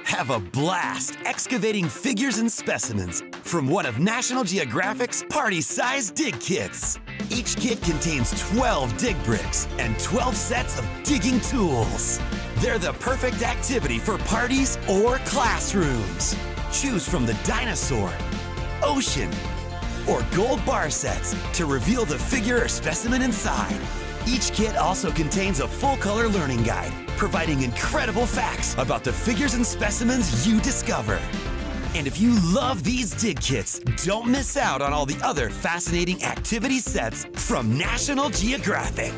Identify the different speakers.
Speaker 1: Have a blast excavating figures and specimens from one of National Geographic's party-sized dig kits. Each kit contains 12 dig bricks and 12 sets of digging tools. They're the perfect activity for parties or classrooms. Choose from the dinosaur, ocean, or gold bar sets to reveal the figure or specimen inside. Each kit also contains a full-color learning guide, providing incredible facts about the figures and specimens you discover. And if you love these dig kits, don't miss out on all the other fascinating activity sets from National Geographic.